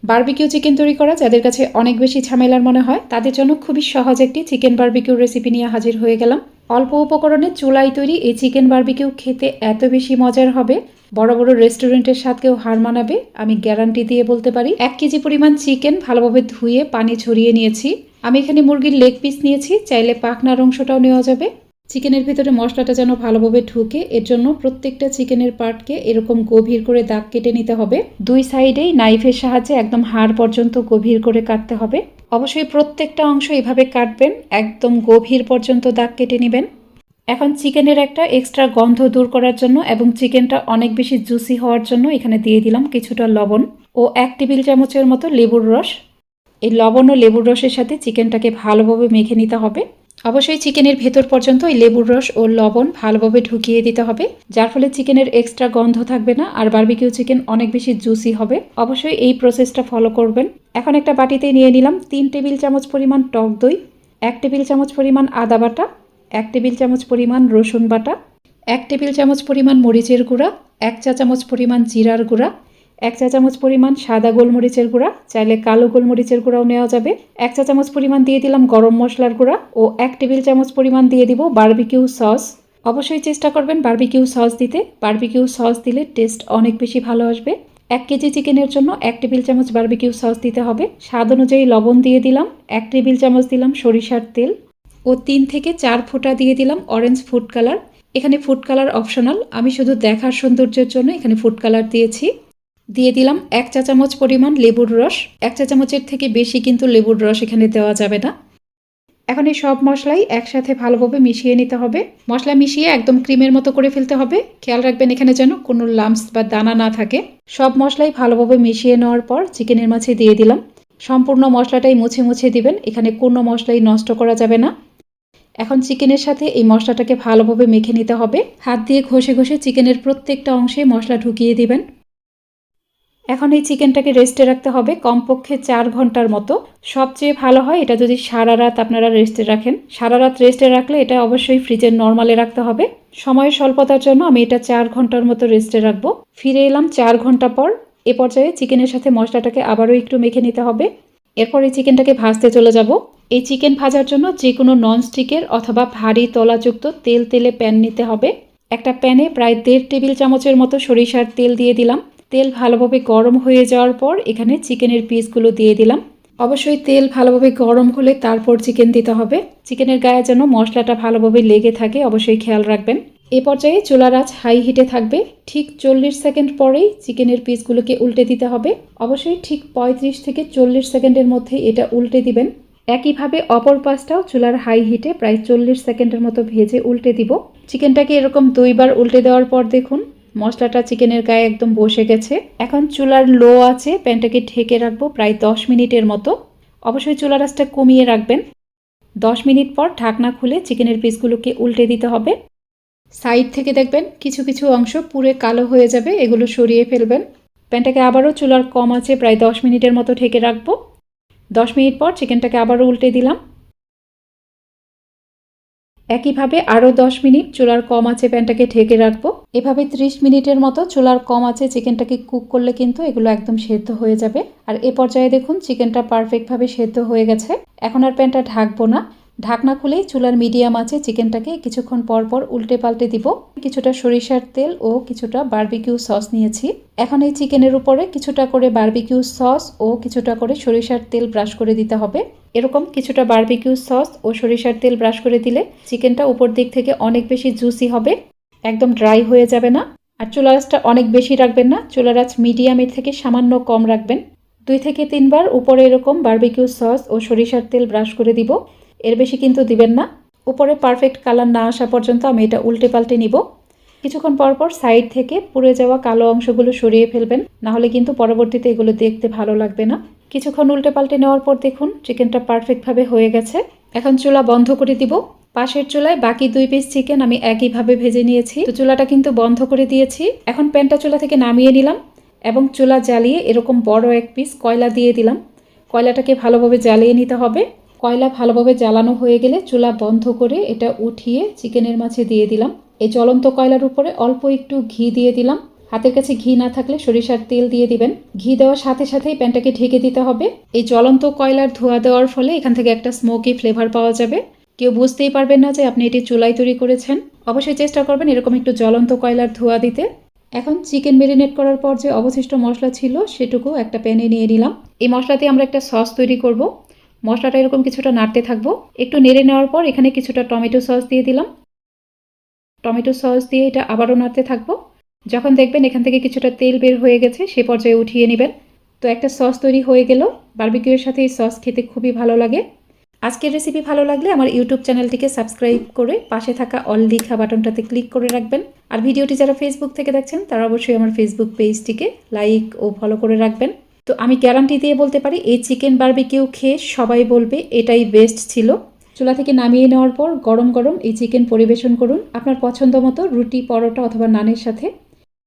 Barbecue chicken তৈরি করা যাদের কাছে অনেক বেশি ঝামেলার মনে হয় তাদের জন্য খুবই সহজ একটি চিকেন বারবিকিউ রেসিপি নিয়ে হাজির হয়ে গেলাম। অল্প উপকরণে চুলায় তৈরি এই চিকেন বারবিকিউ খেতে এত বেশি মজার হবে, বড় বড় রেস্টুরেন্টের স্বাদকেও হার মানাবে, আমি গ্যারান্টি দিয়ে বলতে পারি। 1 কেজি পরিমাণ চিকেন ভালোভাবে ধুয়ে পানি ঝরিয়ে নিয়েছি। আমি এখানে মুরগির লেগ পিস নিয়েছি, চাইলে পাখনার অংশটাও নেওয়া যাবে। চিকেনের ভিতরে মশলাটা যেন ভালোভাবে ঢুকে এর জন্য প্রত্যেকটা চিকেনের পার্টকে এরকম গভীর করে দাগ কেটে নিতে হবে। দুই সাইডেই নাইফের সাহায্যে একদম হাড় পর্যন্ত গভীর করে কাটতে হবে। অবশ্যই প্রত্যেকটা অংশ এভাবে কাটবেন, একদম গভীর পর্যন্ত দাগ কেটে নেবেন। এখন চিকেনের একটা এক্সট্রা গন্ধ দূর করার জন্য এবং চিকেনটা অনেক বেশি জুসি হওয়ার জন্য এখানে দিয়ে দিলাম কিছুটা লবণ ও 1 টেবিল চামচের মতো লেবুর রস। এই লবণ ও লেবুর রসের সাথে চিকেনটাকে ভালোভাবে মেখে নিতে হবে। অবশ্যই চিকেনের ভেতর পর্যন্ত এই লেবুর রস ও লবণ ভালোভাবে ঢুকিয়ে দিতে হবে, যার ফলে চিকেনের এক্সট্রা গন্ধ থাকবে না আর বারবিকিউ চিকেন অনেক বেশি জুসি হবে। অবশ্যই এই প্রসেসটা ফলো করবেন। এখন একটা বাটিতে নিয়ে নিলাম 3 টেবিল চামচ পরিমাণ টক দই, 1 টেবিল চামচ পরিমাণ আদা বাটা, 1 টেবিল চামচ পরিমাণ রসুন বাটা, 1 টেবিল চামচ পরিমাণ মরিচের গুঁড়া, 1 চা চামচ পরিমাণ জিরার গুঁড়া, 1 চা চামচ পরিমাণ সাদা গোলমরিচের গুঁড়া, চাইলে কালো গোলমরিচের গুঁড়াও নেওয়া যাবে। 1 চা চামচ পরিমাণ দিয়ে দিলাম গরম মশলার গুঁড়া ও 1 টেবিল চামচ পরিমাণ দিয়ে দিব বারবিকিউ সস। অবশ্যই চেষ্টা করবেন বারবিকিউ সস দিতে, বারবিকিউ সস দিলে টেস্ট অনেক বেশি ভালো আসবে। 1 কেজি চিকেনের জন্য 1 টেবিল চামচ বারবিকিউ সস দিতে হবে। স্বাদ অনুযায়ী লবণ দিয়ে দিলাম, 1 টেবিল চামচ দিলাম সরিষার তেল ও 3 থেকে 4 ফোঁটা দিয়ে দিলাম অরেঞ্জ ফুড কালার। এখানে ফুড কালার অপশনাল, আমি শুধু দেখার সৌন্দর্যের জন্য এখানে ফুড কালার দিয়েছি। দিয়ে দিলাম 1 চা চামচ পরিমাণ লেবুর রস, 1 চা চামচের থেকে বেশি কিন্তু লেবুর রস এখানে দেওয়া যাবে না। এখন এই সব মশলাই একসাথে ভালোভাবে মিশিয়ে নিতে হবে। মশলা মিশিয়ে একদম ক্রিমের মতো করে ফেলতে হবে। খেয়াল রাখবেন এখানে যেন কোনো লাম্পস বা দানা না থাকে। সব মশলাই ভালোভাবে মিশিয়ে নেওয়ার পর চিকেনের মাঝে দিয়ে দিলাম। সম্পূর্ণ মশলাটাই মুছে মুছে দিবেন, এখানে কোনো মশলাই নষ্ট করা যাবে না। এখন চিকেনের সাথে এই মশলাটাকে ভালোভাবে মেখে নিতে হবে। হাত দিয়ে ঘষে ঘষে চিকেনের প্রত্যেকটা অংশে মশলা ঢুকিয়ে দিবেন। এখন এই চিকেনটাকে রেস্টে রাখতে হবে কমপক্ষে 4 ঘন্টার মতো। সবচেয়ে ভালো হয় এটা যদি সারা রাত আপনারা রেস্টে রাখেন। সারা রাত রেস্টে রাখলে এটা অবশ্যই ফ্রিজের নরমালে রাখতে হবে। সময়ের স্বল্পতার জন্য আমি এটা 4 ঘন্টার মতো রেস্টে রাখবো। ফিরে এলাম 4 ঘন্টা পর। এ পর্যায়ে চিকেনের সাথে মশলাটাকে আবারও একটু মেখে নিতে হবে। এরপর এই চিকেনটাকে ভাজতে চলে যাব। এই চিকেন ভাজার জন্য যে কোনো ননস্টিকের অথবা ভারী তলাযুক্ত তেলে প্যান নিতে হবে। একটা প্যানে প্রায় 1.5 টেবিল চামচের মতো সরিষার তেল দিয়ে দিলাম। তেল ভালোভাবে গরম হয়ে যাওয়ার পর এখানে চিকেনের পিসগুলো দিয়ে দিলাম। অবশ্যই তেল ভালোভাবে গরম হলে তারপর চিকেন দিতে হবে। চিকেনের গায়ে যেন মশলাটা ভালোভাবে লেগে থাকে, অবশ্যই খেয়াল রাখবেন। এ পর্যায়ে চুলার আঁচ হাই হিটে থাকবে। ঠিক 40 সেকেন্ড পরেই চিকেনের পিসগুলোকে উল্টে দিতে হবে। অবশ্যই ঠিক 35 থেকে 40 সেকেন্ডের মধ্যে এটা উল্টে দিবেন। একইভাবে অপর পাশটাও চুলার হাই হিটে প্রায় 40 সেকেন্ডের মতো ভেজে উল্টে দিব। চিকেনটাকে এরকম 2বার উল্টে দেওয়ার পর দেখুন মশলাটা চিকেনের গায়ে একদম বসে গেছে। এখন চুলার লো আছে প্যানটাকে ঢেকে রাখবো প্রায় 10 মিনিটের মতো। অবশ্যই চুলার আঁচটা কমিয়ে রাখবেন। 10 মিনিট পর ঢাকনা খুলে চিকেনের পিসগুলোকে উল্টে দিতে হবে। সাইড থেকে দেখবেন কিছু কিছু অংশ পুরো কালো হয়ে যাবে, এগুলো সরিয়ে ফেলবেন। প্যানটাকে আবারও চুলার কম আছে প্রায় 10 মিনিটের মতো ঢেকে রাখবো। 10 মিনিট পর চিকেনটাকে আবারও উল্টে দিলাম। একইভাবে আরও 10 মিনিট চুলার কম আঁচে প্যানটাকে ঢেকে রাখবো। এভাবে 30 মিনিটের মতো চুলার কম আঁচে চিকেনটাকে কুক করলে কিন্তু এগুলো একদম সেদ্ধ হয়ে যাবে। আর এ পর্যায়ে দেখুন চিকেনটা পারফেক্টভাবে সেদ্ধ হয়ে গেছে। এখন আর প্যানটা ঢাকবো না। ঢাকনা খুলেই চুলার মিডিয়াম আঁচে চিকেনটাকে কিছুক্ষণ পর পর উল্টে পাল্টে দিব। কিছুটা সরিষার তেল ও কিছুটা বারবিকিউ সস নিয়েছি। এখন এই চিকেনের উপরে কিছুটা করে বারবিকিউ সস ও কিছুটা করে সরিষার তেল ব্রাশ করে দিতে হবে। এরকম কিছুটা বারবিকিউ সস ও সরিষার তেল ব্রাশ করে দিলে চিকেনটা উপর দিক থেকে অনেক বেশি জুসি হবে, একদম ড্রাই হয়ে যাবে না। আর চুলার আঁচটা অনেক বেশি রাখবেন না, চুলার আঁচ মিডিয়ামের থেকে সামান্য কম রাখবেন। 2 থেকে 3 বার উপরে এরকম বারবিকিউ সস ও সরিষার তেল ব্রাশ করে দিব, এর বেশি কিন্তু দিবেন না। উপরে পারফেক্ট কালার না আসা পর্যন্ত আমি এটা উল্টে পাল্টে নিব। কিছুক্ষণ পর পর সাইড থেকে পুড়ে যাওয়া কালো অংশগুলো সরিয়ে ফেলবেন, নাহলে কিন্তু পরবর্তীতে এগুলো দেখতে ভালো লাগবে না। কিছুক্ষণ উল্টে পাল্টে নেওয়ার পর দেখুন চিকেনটা পারফেক্টভাবে হয়ে গেছে। এখন চুলা বন্ধ করে দিব। পাশের চুলায় বাকি 2 পিস চিকেন আমি একইভাবে ভেজে নিয়েছি, তো চুলাটা কিন্তু বন্ধ করে দিয়েছি। এখন প্যানটা চুলা থেকে নামিয়ে নিলাম এবং চুলা জ্বালিয়ে এরকম বড় 1 পিস কয়লা দিয়ে দিলাম। কয়লাটাকে ভালোভাবে জ্বালিয়ে নিতে হবে। কয়লা ভালোভাবে জ্বালানো হয়ে গেলে চুলা বন্ধ করে এটা উঠিয়ে চিকেনের মাঝে দিয়ে দিলাম। এই জ্বলন্ত কয়লার উপরে অল্প একটু ঘি দিয়ে দিলাম। হাতের কাছে ঘি না থাকলে সরিষার তেল দিয়ে দিবেন। ঘি দেওয়ার সাথে সাথেই প্যানটাকে ঢেকে দিতে হবে। এই জ্বলন্ত কয়লার ধোঁয়া দেওয়ার ফলে এখান থেকে একটা স্মোকি ফ্লেভার পাওয়া যাবে। কেউ বুঝতেই পারবেন না যে আপনি এটি চুলায় তৈরি করেছেন। অবশ্যই চেষ্টা করবেন এরকম একটু জ্বলন্ত কয়লার ধোঁয়া দিতে। এখন চিকেন মেরিনেট করার পর যে অবশিষ্ট মশলা ছিল সেটুকু একটা প্যানে নিয়ে নিলাম। এই মশলা দিয়ে আমরা একটা সস তৈরি করব। মশলাটা এরকম কিছুটা নাড়তে থাকবো। একটু নেড়ে নেওয়ার পর এখানে কিছুটা টমেটো সস দিয়ে দিলাম। টমেটো সস দিয়ে এটা আবারও নাড়তে থাকবো। যখন দেখবেন এখান থেকে কিছুটা তেল বের হয়ে গেছে সে পর্যায়ে উঠিয়ে নেবেন। তো একটা সস তৈরি হয়ে গেল। বারবিকিউয়ের সাথে এই সস খেতে খুবই ভালো লাগে। আজকের রেসিপি ভালো লাগলে আমার ইউটিউব চ্যানেলটিকে সাবস্ক্রাইব করে পাশে থাকা অল লেখা বাটনটাতে ক্লিক করে রাখবেন। আর ভিডিওটি যারা ফেসবুক থেকে দেখছেন তারা অবশ্যই আমার ফেসবুক পেজটিকে লাইক ও ফলো করে রাখবেন। তো আমি গ্যারান্টি দিয়ে বলতে পারি এই চিকেন বারবিকিউ খেয়ে সবাই বলবে এটাই বেস্ট ছিল। চুলা থেকে নামিয়ে নেওয়ার পর গরম গরম এই চিকেন পরিবেশন করুন আপনার পছন্দ মতো রুটি, পরোটা অথবা নানের সাথে।